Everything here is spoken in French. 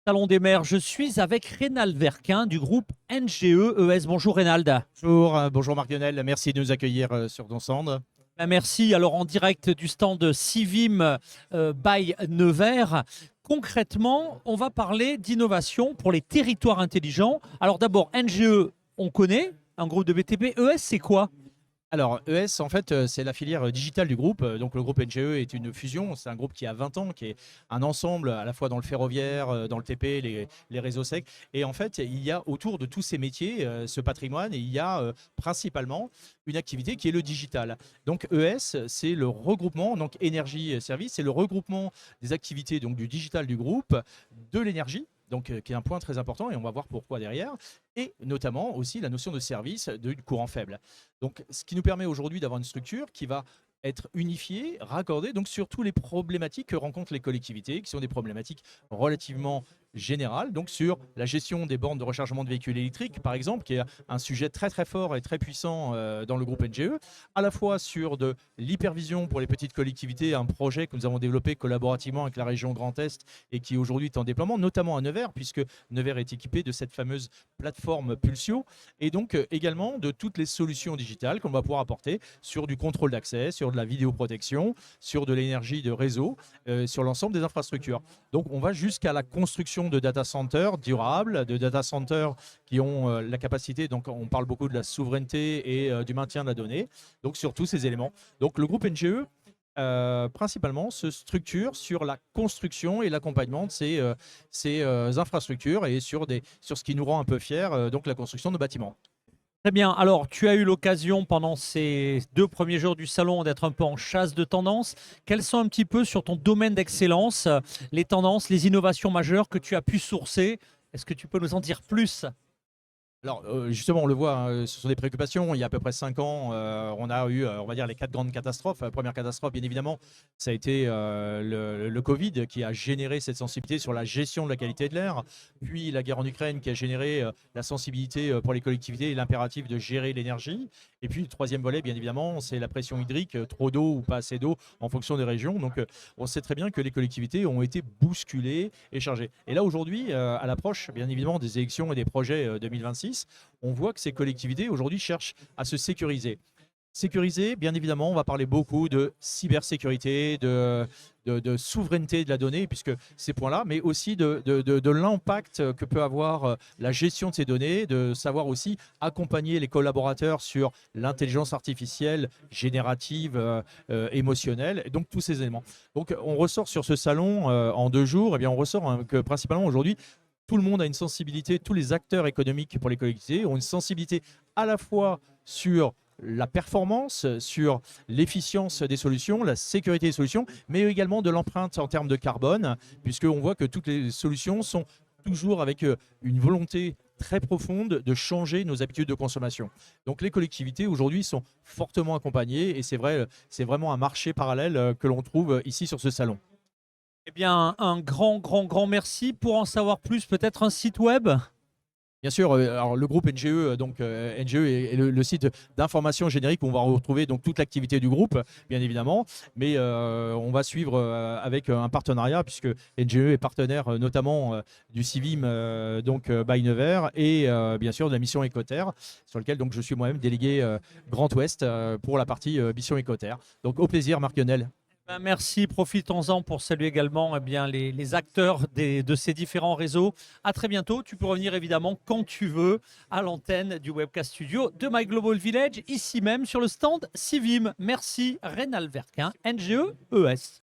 Salon des maires, je suis avec Reynald Verquin du groupe NGE-ES. Bonjour Reynald. Bonjour, bonjour Marc Lionel, merci de nous accueillir sur ton stand. Merci. Alors en direct du stand Civim by Nevers. Concrètement, on va parler d'innovation pour les territoires intelligents. Alors d'abord, NGE, on connaît, un groupe de BTP. ES, c'est quoi? Alors, ES, en fait, c'est la filière digitale du groupe. Donc, le groupe NGE est une fusion. C'est un groupe qui a 20 ans, qui est un ensemble à la fois dans le ferroviaire, dans le TP, les réseaux secs. Et en fait, il y a autour de tous ces métiers, ce patrimoine, et il y a principalement une activité qui est le digital. Donc, ES, c'est le regroupement, donc énergie service, c'est le regroupement des activités donc, du digital du groupe, de l'énergie. Donc, qui est un point très important et on va voir pourquoi derrière, et notamment aussi la notion de service de courant faible. Donc, ce qui nous permet aujourd'hui d'avoir une structure qui va être unifiée, raccordée donc sur toutes les problématiques que rencontrent les collectivités, qui sont des problématiques relativement générales, donc sur la gestion des bornes de rechargement de véhicules électriques, par exemple, qui est un sujet très très fort et très puissant dans le groupe NGE, à la fois sur de l'hypervision pour les petites collectivités, un projet que nous avons développé collaborativement avec la région Grand Est et qui aujourd'hui est en déploiement, notamment à Nevers, puisque Nevers est équipé de cette fameuse plateforme Pulsio, et donc également de toutes les solutions digitales qu'on va pouvoir apporter sur du contrôle d'accès, sur de la vidéoprotection, sur de l'énergie de réseau, sur l'ensemble des infrastructures. Donc on va jusqu'à la construction de data centers durables, de data centers qui ont la capacité, donc on parle beaucoup de la souveraineté et du maintien de la donnée, donc sur tous ces éléments. Donc le groupe NGE principalement se structure sur la construction et l'accompagnement de ces infrastructures et sur ce qui nous rend un peu fiers, donc la construction de bâtiments. Très bien. Alors, tu as eu l'occasion pendant ces 2 premiers jours du salon d'être un peu en chasse de tendances. Quelles sont un petit peu sur ton domaine d'excellence les tendances, les innovations majeures que tu as pu sourcer? Est-ce que tu peux nous en dire plus? Alors justement, on le voit, hein, ce sont des préoccupations. Il y a à peu près 5 ans, on a eu, on va dire, les 4 grandes catastrophes. Première catastrophe, bien évidemment, ça a été le Covid qui a généré cette sensibilité sur la gestion de la qualité de l'air. Puis la guerre en Ukraine qui a généré la sensibilité pour les collectivités et l'impératif de gérer l'énergie. Et puis le troisième volet, bien évidemment, c'est la pression hydrique, trop d'eau ou pas assez d'eau en fonction des régions. Donc on sait très bien que les collectivités ont été bousculées et chargées. Et là aujourd'hui, à l'approche, bien évidemment, des élections et des projets 2026, on voit que ces collectivités aujourd'hui cherchent à se sécuriser. Sécuriser, bien évidemment, on va parler beaucoup de cybersécurité, de souveraineté de la donnée, puisque ces points-là, mais aussi de l'impact que peut avoir la gestion de ces données, de savoir aussi accompagner les collaborateurs sur l'intelligence artificielle, générative, émotionnelle, et donc tous ces éléments. Donc on ressort sur ce salon en 2 jours, et bien on ressort hein, que principalement aujourd'hui, tout le monde a une sensibilité, tous les acteurs économiques pour les collectivités ont une sensibilité à la fois sur la performance, sur l'efficience des solutions, la sécurité des solutions, mais également de l'empreinte en termes de carbone, puisqu'on voit que toutes les solutions sont toujours avec une volonté très profonde de changer nos habitudes de consommation. Donc les collectivités aujourd'hui sont fortement accompagnées et c'est vrai, c'est vraiment un marché parallèle que l'on trouve ici sur ce salon. Eh bien, un grand, grand, grand merci. Pour en savoir plus, peut-être un site web? Bien sûr, alors le groupe NGE, donc NGE est le site d'information générique où on va retrouver donc toute l'activité du groupe, bien évidemment, mais on va suivre avec un partenariat puisque NGE est partenaire notamment du Civim donc by Nevers et bien sûr de la mission Écoterre sur lequel donc je suis moi-même délégué Grand Ouest pour la partie mission Écoterre. Donc au plaisir Marc Lionel. Ben, merci, profitons-en pour saluer également eh bien, les acteurs de ces différents réseaux. À très bientôt. Tu peux revenir évidemment quand tu veux à l'antenne du Webcast Studio de My Global Village, ici même sur le stand Civim. Merci, Reynald Verquin, NGE ES.